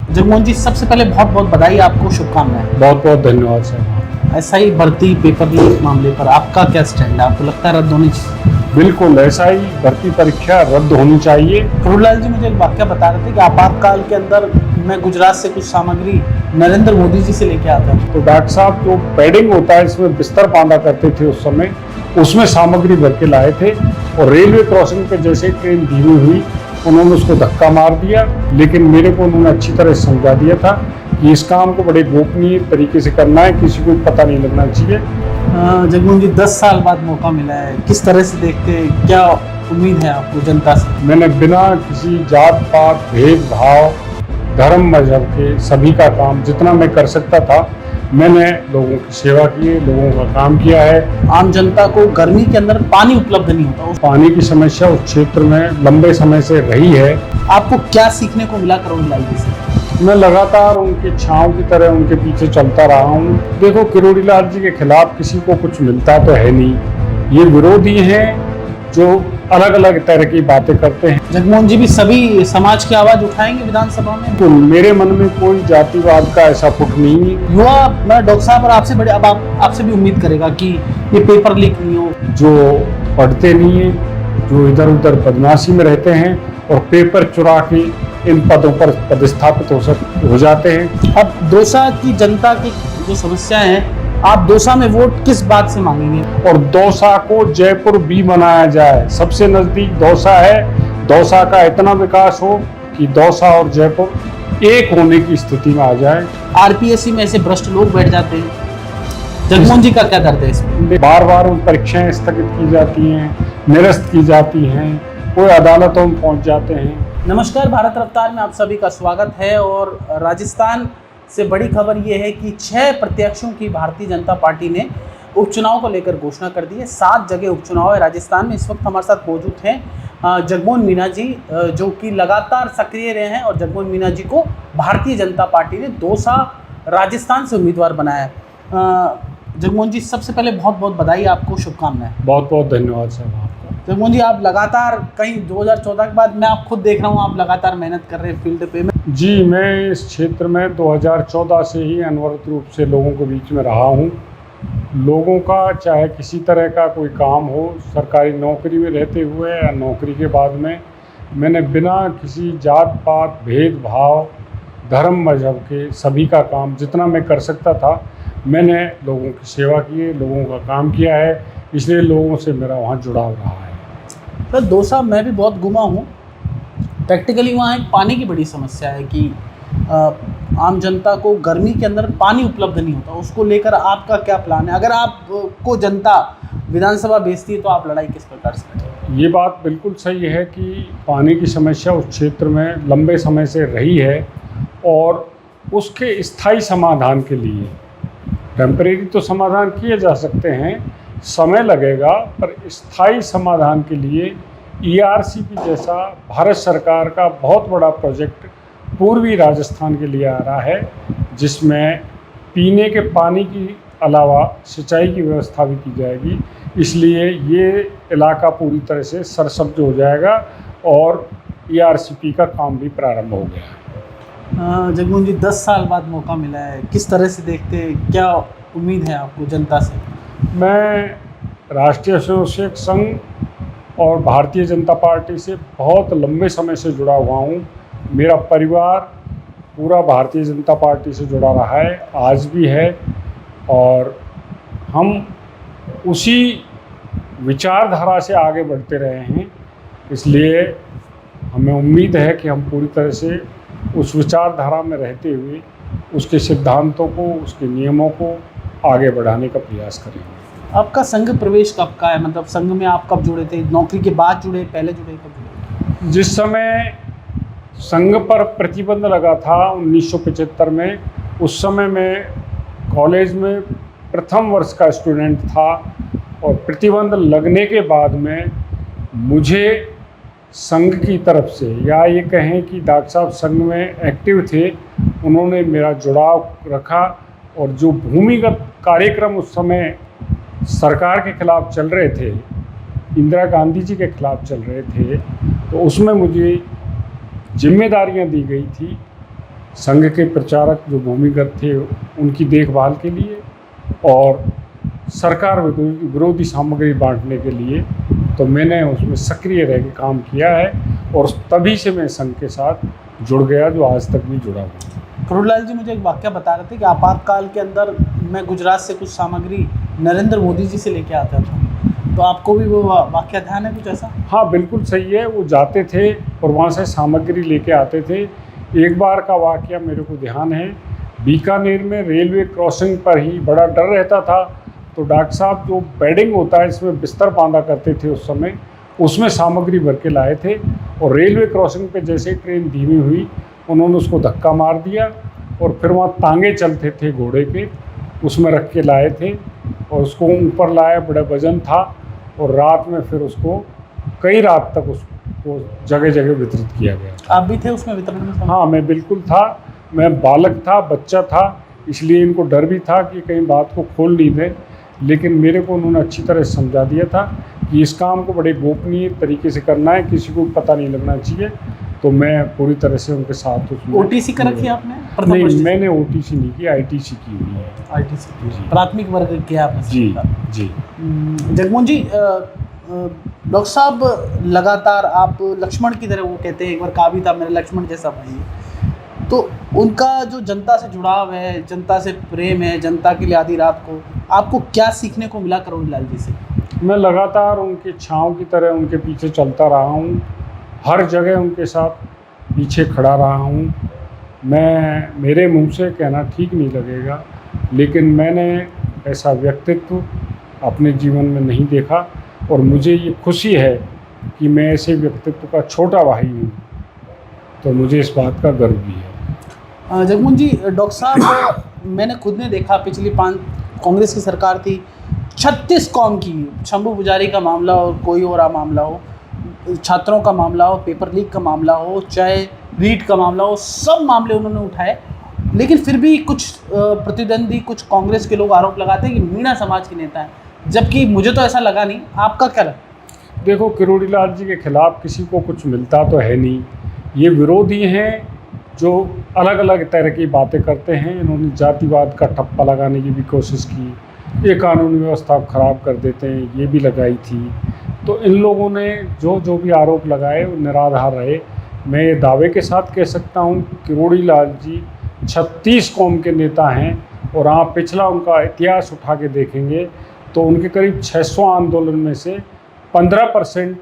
जगमोहन जी, सबसे पहले बहुत बहुत बधाई, आपको शुभकामनाएं। बहुत बहुत धन्यवाद सर। ऐसा ही भर्ती पेपर लीक मामले पर आपका क्या स्टैंड है? आपको लगता है रद्द होनी चाहिए? बिल्कुल ऐसा ही, भर्ती परीक्षा रद्द होनी चाहिए। प्रभुलाल जी मुझे एक वाक्य बता रहे थे कि आपातकाल के अंदर मैं गुजरात से कुछ सामग्री नरेंद्र मोदी जी से लेके आता हूँ। तो डॉक्टर साहब, जो पैडिंग होता है इसमें बिस्तर बांधा करते थे उस समय, उसमें सामग्री भर के लाए थे और रेलवे क्रॉसिंग पे जैसे ट्रेन धीमी हुई उन्होंने उसको धक्का मार दिया। लेकिन मेरे को उन्होंने अच्छी तरह समझा दिया था कि इस काम को बड़े गोपनीय तरीके से करना है, किसी को पता नहीं लगना चाहिए। जगमोहन जी, 10 साल बाद मौका मिला है, किस तरह से देखते हैं? क्या उम्मीद है आपको जनता से? मैंने बिना किसी जात पात भेदभाव धर्म मजहब के सभी का काम जितना मैं कर सकता था मैंने लोगों की सेवा की है, लोगों का काम किया है। आम जनता को गर्मी के अंदर पानी उपलब्ध नहीं होता, पानी की समस्या उस क्षेत्र में लंबे समय से रही है। आपको क्या सीखने को मिला करौली लाल जी से? मैं लगातार उनके छांव की तरह उनके पीछे चलता रहा हूँ। देखो, किरोड़ी लाल जी के खिलाफ किसी को कुछ मिलता तो है नहीं, ये विरोधी हैं जो अलग अलग तरह की बातें करते हैं। जगमोहन जी भी सभी समाज की आवाज उठाएंगे विधानसभा में? तो मेरे मन में कोई जातिवाद का ऐसा फुट नहीं है। युवा मैं डॉक्टर साहब और आपसे बड़े, अब आपसे भी उम्मीद करेगा कि ये पेपर लीक नहीं हो। जो पढ़ते नहीं है, जो इधर उधर बदमाशी में रहते हैं और पेपर चुरा के इन पदों पर पदस्थापित हो जाते हैं। अब दौसा की जनता की जो समस्या है, आप दौसा में वोट किस बात से मांगेंगे? और दौसा को जयपुर भी बनाया जाए। सबसे नजदीक दौसा है, दौसा का इतना विकास हो कि दौसा और जयपुर एक होने की स्थिति में आ जाए। आरपीएससी में ऐसे भ्रष्ट लोग बैठ जाते हैं, जगमोहन जी का क्या दर्द है इसमें? बार बार उन परीक्षाएं स्थगित की जाती हैं, निरस्त की जाती हैं, कोई अदालतों में पहुंच जाते हैं। नमस्कार, भारत रफ्तार में आप सभी का स्वागत है। और राजस्थान से बड़ी खबर यह है कि 6 प्रत्याशियों की भारतीय जनता पार्टी ने उपचुनाव को लेकर घोषणा कर दी है। 7 जगह उपचुनाव है राजस्थान में। इस वक्त हमारे साथ मौजूद हैं जगमोहन मीना जी, जो कि लगातार सक्रिय रहे हैं, और जगमोहन मीना जी को भारतीय जनता पार्टी ने दौसा राजस्थान से उम्मीदवार बनाया है। जगमोहन जी, सबसे पहले बहुत बहुत बधाई, आपको शुभकामनाएं। बहुत बहुत धन्यवाद सर आपका। जगमोहन जी, आप लगातार कहीं 2014 के बाद मैं आप खुद देख रहा हूँ, आप लगातार मेहनत कर रहे हैं फील्ड पे में। जी, मैं इस क्षेत्र में 2014 से ही अनवरत रूप से लोगों के बीच में रहा हूँ। लोगों का चाहे किसी तरह का कोई काम हो, सरकारी नौकरी में रहते हुए या नौकरी के बाद में, मैंने बिना किसी जात पात भेदभाव धर्म मजहब के सभी का काम जितना मैं कर सकता था मैंने लोगों की सेवा की है, लोगों का काम किया है। इसलिए लोगों से मेरा वहाँ जुड़ाव रहा है। सर, दौसा मैं भी बहुत घुमा हूँ। प्रैक्टिकली वहाँ एक पानी की बड़ी समस्या है कि आम जनता को गर्मी के अंदर पानी उपलब्ध नहीं होता। उसको लेकर आपका क्या प्लान है? अगर आपको जनता विधानसभा भेजती है तो आप लड़ाई किस प्रकार से करेंगे? ये बात बिल्कुल सही है कि पानी की समस्या उस क्षेत्र में लंबे समय से रही है और उसके स्थायी समाधान के लिए टेम्परेरी तो समाधान किए जा सकते हैं, समय लगेगा, पर स्थायी समाधान के लिए ERCP जैसा भारत सरकार का बहुत बड़ा प्रोजेक्ट पूर्वी राजस्थान के लिए आ रहा है, जिसमें पीने के पानी की अलावा सिंचाई की व्यवस्था भी की जाएगी। इसलिए ये इलाका पूरी तरह से सरसब्ज हो जाएगा और ERCP का काम भी प्रारंभ हो गया है। जगमोहन जी, 10 साल बाद मौका मिला है, किस तरह से देखते हैं? क्या उम्मीद है आपको जनता से? मैं राष्ट्रीय स्वयंसेवक संघ और भारतीय जनता पार्टी से बहुत लंबे समय से जुड़ा हुआ हूँ। मेरा परिवार पूरा भारतीय जनता पार्टी से जुड़ा रहा है, आज भी है, और हम उसी विचारधारा से आगे बढ़ते रहे हैं। इसलिए हमें उम्मीद है कि हम पूरी तरह से उस विचारधारा में रहते हुए उसके सिद्धांतों को, उसके नियमों को आगे बढ़ाने का प्रयास करेंगे। आपका संघ प्रवेश कब का है? मतलब संघ में आप कब जुड़े थे? नौकरी के बाद जुड़े, पहले जुड़े, कब जुड़े? जिस समय संघ पर प्रतिबंध लगा था 1975 में, उस समय मैं कॉलेज में प्रथम वर्ष का स्टूडेंट था और प्रतिबंध लगने के बाद में मुझे संघ की तरफ से, या ये कहें कि डॉक्टर साहब संघ में एक्टिव थे, उन्होंने मेरा जुड़ाव रखा। और जो भूमिगत कार्यक्रम उस समय सरकार के खिलाफ चल रहे थे, इंदिरा गांधी जी के खिलाफ चल रहे थे, तो उसमें मुझे जिम्मेदारियां दी गई थी संघ के प्रचारक जो भूमिगत थे उनकी देखभाल के लिए और सरकार विरोधी सामग्री बांटने के लिए। तो मैंने उसमें सक्रिय रह के काम किया है और तभी से मैं संघ के साथ जुड़ गया, जो आज तक भी जुड़ा हूँ। करोड़ीलाल जी मुझे एक वाक्य बता रहे थे कि आपातकाल के अंदर मैं गुजरात से कुछ सामग्री नरेंद्र मोदी जी से लेके आता था, तो आपको भी वो वाक्य ध्यान है कुछ ऐसा? हाँ बिल्कुल सही है, वो जाते थे और वहाँ से सामग्री लेके आते थे। एक बार का वाकया मेरे को ध्यान है, बीकानेर में रेलवे क्रॉसिंग पर ही बड़ा डर रहता था, तो डॉक्टर साहब जो बेडिंग होता है इसमें बिस्तर बांधा करते थे उस समय, उसमें सामग्री भर के लाए थे और रेलवे क्रॉसिंग पे जैसे ही ट्रेन धीमी हुई उन्होंने उसको धक्का मार दिया और फिर वहाँ तांगे चलते थे घोड़े के, उसमें रख के लाए थे और उसको ऊपर लाया, बड़ा वजन था और रात में फिर उसको कई रात तक उसको जगह जगह वितरित किया गया। आप भी थे उसमें वितरण में? हाँ मैं बिल्कुल था, मैं बालक था, बच्चा था, इसलिए इनको डर भी था कि कहीं बात को खोल नहीं दें, लेकिन मेरे को उन्होंने अच्छी तरह समझा दिया था कि इस काम को बड़े गोपनीय तरीके से करना है, किसी को पता नहीं लगना चाहिए। तो मैं पूरी तरह से उनके साथ उसमें। ओटीसी कर रखी है आपने? नहीं मैंने ओटीसी नहीं की, आईटीसी की हुई है। आईटीसी की, प्राथमिक वर्ग किया आपने? जी जी। जगमोहन जी, डॉक्टर साहब लगातार आप लक्ष्मण की तरह, वो कहते हैं एक बार कहा भी था मेरा लक्ष्मण जैसा भाई है, तो उनका जो जनता से जुड़ाव है, जनता से प्रेम है, जनता के लिए आधी रात को, आपको क्या सीखने को मिला करोड़ीलाल जी से? मैं लगातार उनके छाँव की तरह उनके पीछे चलता रहा हूँ, हर जगह उनके साथ पीछे खड़ा रहा हूँ। मेरे मुंह से कहना ठीक नहीं लगेगा, लेकिन मैंने ऐसा व्यक्तित्व अपने जीवन में नहीं देखा और मुझे ये खुशी है कि मैं ऐसे व्यक्तित्व का छोटा भाई हूँ, तो मुझे इस बात का गर्व भी है। जगमोहन जी, डॉक्टर साहब मैंने खुद ने देखा, पिछली कांग्रेस की सरकार थी, 36 कौम की, शंभू पुजारी का मामला हो, कोई और मामला हो, छात्रों का मामला हो, पेपर लीक का मामला हो, चाहे रीट का मामला हो, सब मामले उन्होंने उठाए, लेकिन फिर भी कुछ प्रतिद्वंदी, कुछ कांग्रेस के लोग आरोप लगाते हैं कि मीणा समाज के नेता हैं, जबकि मुझे तो ऐसा लगा नहीं। आपका क्या लगता? देखो, करोड़ीलाल जी के खिलाफ किसी को कुछ मिलता तो है नहीं, ये विरोधी हैं जो अलग अलग तरह की बातें करते हैं। इन्होंने जातिवाद का ठप्पा लगाने की भी कोशिश की, ये कानूनी व्यवस्था ख़राब कर देते हैं, ये भी लगाई थी। तो इन लोगों ने जो भी आरोप लगाए वो निराधार रहे। मैं ये दावे के साथ कह सकता हूँ करोड़ीलाल जी 36 कौम के नेता हैं और आप पिछला उनका इतिहास उठा के देखेंगे तो उनके करीब 600 आंदोलन में से 15%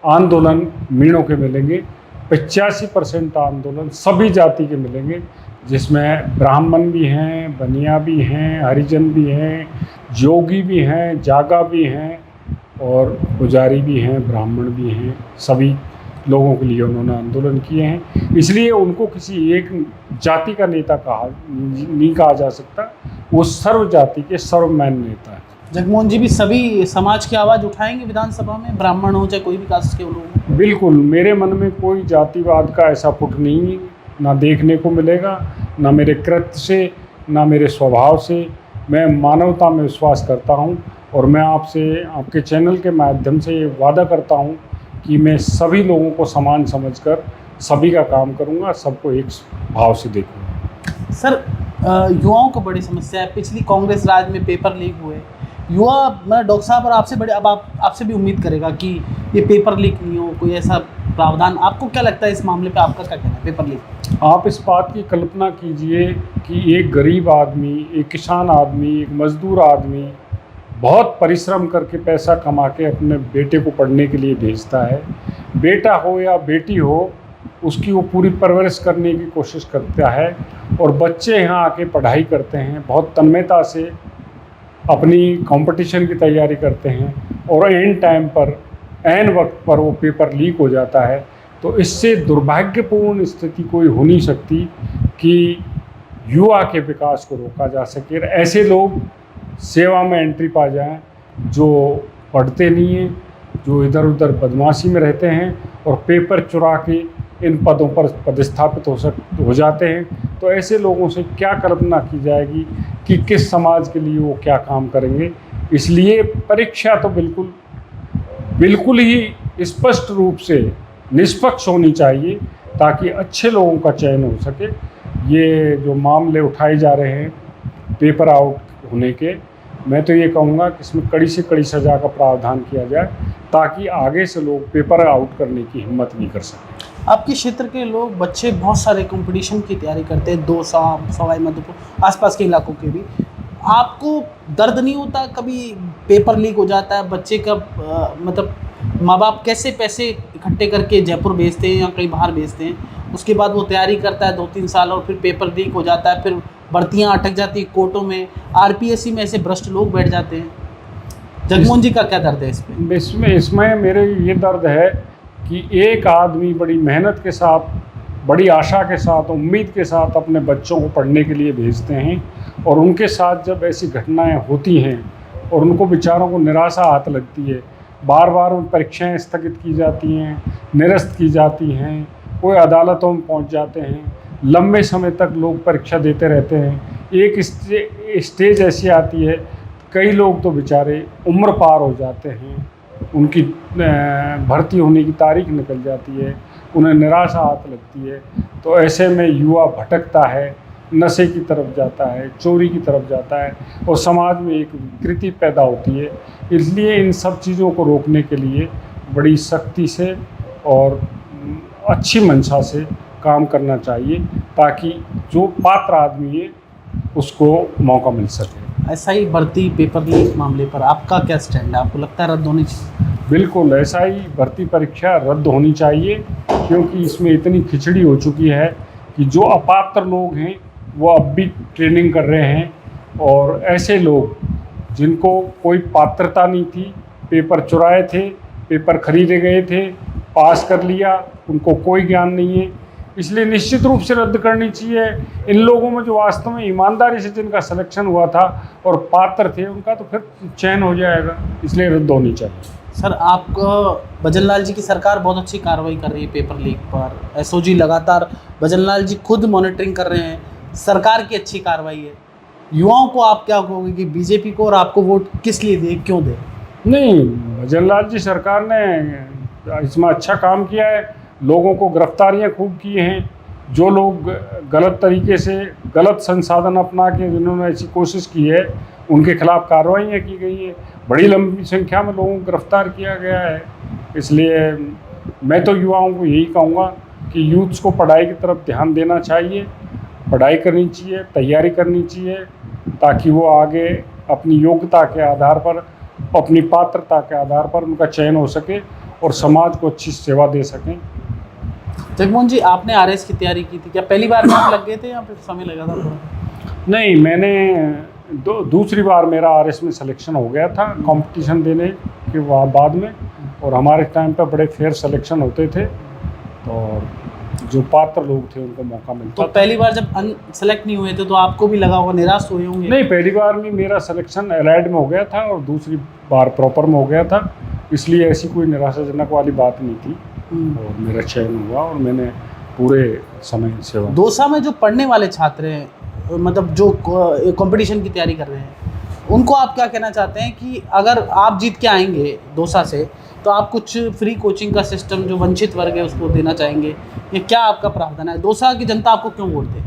आंदोलन मीणों के मिलेंगे, 85% आंदोलन सभी जाति के मिलेंगे, जिसमें ब्राह्मण भी हैं, बनिया भी हैं, हरिजन भी हैं, जोगी भी हैं, जागा भी हैं और पुजारी भी हैं, ब्राह्मण भी हैं। सभी लोगों के लिए उन्होंने आंदोलन किए हैं, इसलिए उनको किसी एक जाति का नेता नहीं कहा जा सकता, वो सर्व जाति के सर्वमान्य नेता है। जगमोहन जी भी सभी समाज की आवाज़ उठाएंगे विधानसभा में, ब्राह्मण हो चाहे कोई भी कास्ट के लोग? बिल्कुल, मेरे मन में कोई जातिवाद का ऐसा फुट नहीं, ना देखने को मिलेगा, ना मेरे कृत्य से, ना मेरे स्वभाव से। मैं मानवता में विश्वास करता हूँ और मैं आपसे, आपके चैनल के माध्यम से ये वादा करता हूँ कि मैं सभी लोगों को समान समझकर सभी का काम करूँगा, सबको एक भाव से देखूँगा। सर, युवाओं को बड़ी समस्या है, पिछली कांग्रेस राज में पेपर लीक हुए, युवा, मैं डॉक्टर साहब और आपसे बड़े, अब आपसे भी उम्मीद करेगा कि ये पेपर लीक नहीं हो, कोई ऐसा प्रावधान। आपको क्या लगता है इस मामले पे, आपका क्या कहना है पेपर लीक? आप इस बात की कल्पना कीजिए कि एक गरीब आदमी, एक किसान आदमी, एक मजदूर आदमी बहुत परिश्रम करके पैसा कमा के अपने बेटे को पढ़ने के लिए भेजता है। बेटा हो या बेटी हो, उसकी वो पूरी परवरिश करने की कोशिश करता है और बच्चे यहाँ आके पढ़ाई करते हैं, बहुत तन्मयता से अपनी कंपटीशन की तैयारी करते हैं और एंड टाइम पर, एन वक्त पर वो पेपर लीक हो जाता है। तो इससे दुर्भाग्यपूर्ण स्थिति कोई हो नहीं सकती कि युवा के विकास को रोका जा सके। ऐसे लोग सेवा में एंट्री पा जाएं जो पढ़ते नहीं हैं, जो इधर उधर बदमाशी में रहते हैं और पेपर चुरा के इन पदों पर पदस्थापित हो जाते हैं। तो ऐसे लोगों से क्या कल्पना की जाएगी कि किस समाज के लिए वो क्या काम करेंगे। इसलिए परीक्षा तो बिल्कुल ही स्पष्ट रूप से निष्पक्ष होनी चाहिए ताकि अच्छे लोगों का चयन हो सके ये जो मामले उठाए जा रहे हैं पेपर आउट होने के, मैं तो ये कहूँगा कि इसमें कड़ी से कड़ी सज़ा का प्रावधान किया जाए ताकि आगे से लोग पेपर आउट करने की हिम्मत नहीं कर सकें। आपके क्षेत्र के लोग बच्चे बहुत सारे कंपटीशन की तैयारी करते हैं, दौसा, सवाई माधोपुर, आसपास के इलाकों के भी। आपको दर्द नहीं होता कभी पेपर लीक हो जाता है, बच्चे का मतलब माँ बाप कैसे पैसे इकट्ठे करके जयपुर भेजते हैं या कहीं बाहर भेजते हैं, उसके बाद वो तैयारी करता है 2-3 साल और फिर पेपर लीक हो जाता है, फिर भर्तियाँ अटक जाती है कोर्टों में, आरपीएससी में ऐसे भ्रष्ट लोग बैठ जाते हैं। जगमोहन जी का क्या दर्द है इस पे? इसमें मेरे ये दर्द है कि एक आदमी बड़ी मेहनत के साथ, बड़ी आशा के साथ, उम्मीद के साथ अपने बच्चों को पढ़ने के लिए भेजते हैं और उनके साथ जब ऐसी घटनाएं होती हैं और उनको बेचारों को निराशा हाथ लगती है, बार बार उन परीक्षाएं स्थगित की जाती हैं, निरस्त की जाती हैं, कोई अदालतों में पहुंच जाते हैं, लंबे समय तक लोग परीक्षा देते रहते हैं। एक स्टेज ऐसी आती है, कई लोग तो बेचारे उम्र पार हो जाते हैं, उनकी भर्ती होने की तारीख निकल जाती है, उन्हें निराशा हाथ लगती है। तो ऐसे में युवा भटकता है, नशे की तरफ जाता है, चोरी की तरफ जाता है और समाज में एक विकृति पैदा होती है। इसलिए इन सब चीज़ों को रोकने के लिए बड़ी सख्ती से और अच्छी मंशा से काम करना चाहिए ताकि जो पात्र आदमी है उसको मौका मिल सके। ऐसा ही भर्ती पेपर लीक मामले पर आपका क्या स्टैंड है? आपको लगता है रद्द होनी चाहिए? बिल्कुल ऐसा ही, भर्ती परीक्षा रद्द होनी चाहिए क्योंकि इसमें इतनी खिचड़ी हो चुकी है कि जो अपात्र लोग हैं वो अब भी ट्रेनिंग कर रहे हैं और ऐसे लोग जिनको कोई पात्रता नहीं थी, पेपर चुराए थे, पेपर खरीदे गए थे, पास कर लिया, उनको कोई ज्ञान नहीं है। इसलिए निश्चित रूप से रद्द करनी चाहिए। इन लोगों में जो वास्तव में ईमानदारी से जिनका सिलेक्शन हुआ था और पात्र थे उनका तो फिर चयन हो जाएगा, इसलिए रद्द होनी चाहिए। सर, आपको भजन लाल जी की सरकार बहुत अच्छी कार्रवाई कर रही है पेपर लीक पर, एसओजी लगातार, भजन लाल जी खुद मॉनिटरिंग कर रहे हैं, सरकार की अच्छी कार्रवाई है। युवाओं को आप क्या कहोगे कि बीजेपी को और आपको वोट किस लिए दे, क्यों दे? नहीं, भजन लाल जी सरकार ने इसमें अच्छा काम किया है, लोगों को गिरफ्तारियां खूब की हैं, जो लोग गलत तरीके से गलत संसाधन अपना के जिन्होंने ऐसी कोशिश की है उनके खिलाफ कार्रवाइयाँ की गई हैं, बड़ी लंबी संख्या में लोगों को गिरफ्तार किया गया है। इसलिए मैं तो युवाओं को यही कहूँगा कि यूथ्स को पढ़ाई की तरफ ध्यान देना चाहिए, पढ़ाई करनी चाहिए, तैयारी करनी चाहिए ताकि वो आगे अपनी योग्यता के आधार पर, अपनी पात्रता के आधार पर उनका चयन हो सके और समाज को अच्छी सेवा दे सकें। जगमोहन जी, आपने आरएस की तैयारी की थी, क्या पहली बार में आप लग गए थे या फिर समय लगा था थोड़ा? नहीं, मैंने दूसरी बार मेरा आरएस में सिलेक्शन हो गया था कंपटीशन देने के बाद में, और हमारे टाइम पर बड़े फेयर सिलेक्शन होते थे और जो पात्र लोग थे उनको मौका मिलता। तो पहली बार जब सेलेक्ट नहीं हुए थे तो आपको भी लगा होगा, निराश हुए होंगे? नहीं, पहली बार में मेरा सिलेक्शन एलाइड में हो गया था और दूसरी बार प्रॉपर में हो गया था, इसलिए ऐसी कोई निराशाजनक वाली बात नहीं थी और मेरा चयन हुआ और मैंने पूरे समय सेवा। दौसा में जो पढ़ने वाले छात्र हैं, मतलब जो कंपटीशन की तैयारी कर रहे हैं, उनको आप क्या कहना चाहते हैं कि अगर आप जीत के आएंगे दौसा से तो आप कुछ फ्री कोचिंग का सिस्टम जो वंचित वर्ग है उसको देना चाहेंगे, ये क्या आपका प्रावधान है? दौसा की जनता आपको क्यों वोट दे?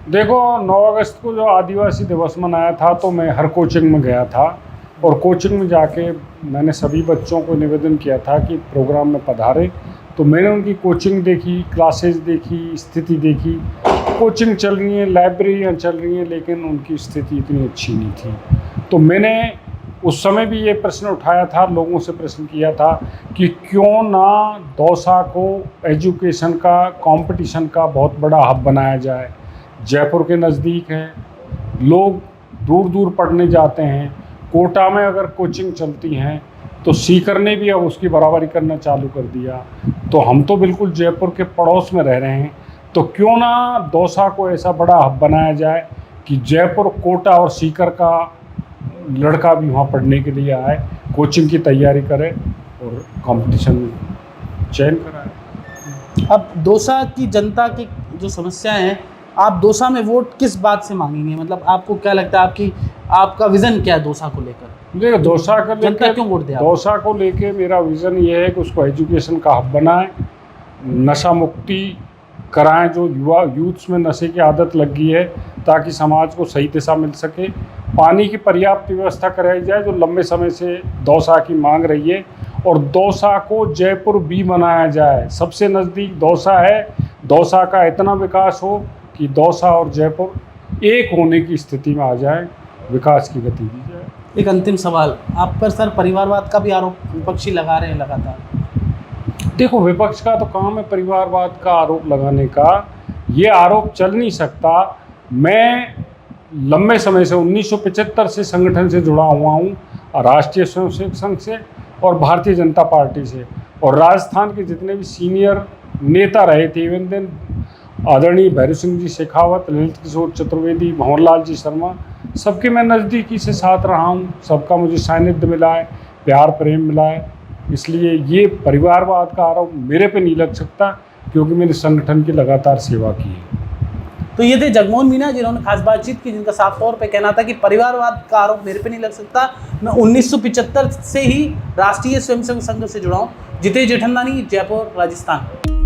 देखो, 9 अगस्त को जो आदिवासी दिवस मनाया था तो मैं हर कोचिंग में गया था और कोचिंग में जाके मैंने सभी बच्चों को निवेदन किया था कि प्रोग्राम में पधारें। तो मैंने उनकी कोचिंग देखी, क्लासेस देखी, स्थिति देखी, कोचिंग चल रही है, लाइब्रेरियाँ चल रही हैं, लेकिन उनकी स्थिति इतनी अच्छी नहीं थी। तो मैंने उस समय भी ये प्रश्न उठाया था, लोगों से प्रश्न किया था कि क्यों ना दौसा को एजुकेशन का, कंपटीशन का बहुत बड़ा हब बनाया जाए। जयपुर के नज़दीक है, लोग दूर दूर पढ़ने जाते हैं, कोटा में अगर कोचिंग चलती हैं तो सीकर ने भी अब उसकी बराबरी करना चालू कर दिया। तो हम तो बिल्कुल जयपुर के पड़ोस में रह रहे हैं, तो क्यों ना दौसा को ऐसा बड़ा हब बनाया जाए कि जयपुर, कोटा और सीकर का लड़का भी वहाँ पढ़ने के लिए आए, कोचिंग की तैयारी करे और कंपटीशन में चयन कराए। अब दौसा की जनता की जो समस्याएं हैं, आप दौसा में वोट किस बात से मांगेंगे? मतलब आपको क्या लगता है, आपका विज़न क्या है दौसा को लेकर? देखो, दौसा का जनता क्यों वोट दे? दौसा को लेके मेरा विज़न ये है कि उसको एजुकेशन का हब बनाए, नशा मुक्ति कराएं जो यूथ्स में नशे की आदत लग गई है, ताकि समाज को सही दिशा मिल सके। पानी की पर्याप्त व्यवस्था कराई जाए जो लंबे समय से दौसा की मांग रही है, और दौसा को जयपुर भी बनाया जाए। सबसे नज़दीक दौसा है, दौसा का इतना विकास हो कि दौसा और जयपुर एक होने की स्थिति में आ जाए, विकास की गति दी जाए। एक अंतिम सवाल आप पर सर, परिवारवाद का भी आरोप विपक्षी लगा रहे हैं लगातार। देखो, विपक्ष का तो काम है परिवारवाद का आरोप लगाने का, ये आरोप चल नहीं सकता। मैं लंबे समय से 1975 से संगठन से जुड़ा हुआ हूँ, राष्ट्रीय स्वयंसेवक संघ से और भारतीय जनता पार्टी से, और राजस्थान के जितने भी सीनियर नेता रहे थे, इवन दिन आदरणीय भैरव सिंह जी शेखावत, ललित किशोर चतुर्वेदी, भंवर लाल जी शर्मा, सबके मैं नज़दीकी से साथ रहा हूँ। सबका मुझे सानिध्य मिला है, प्यार प्रेम मिला है। इसलिए ये परिवारवाद का आरोप मेरे पे नहीं लग सकता, क्योंकि मैंने संगठन की लगातार सेवा की है। तो ये थे जगमोहन मीना, जिन्होंने खास बातचीत की, जिनका साफ तौर पे कहना था कि परिवारवाद का आरोप मेरे पे नहीं लग सकता। मैं 1975 से ही राष्ट्रीय स्वयंसेवक संघ से जुड़ा हूँ। जितेश जेठमलानी, जयपुर, राजस्थान।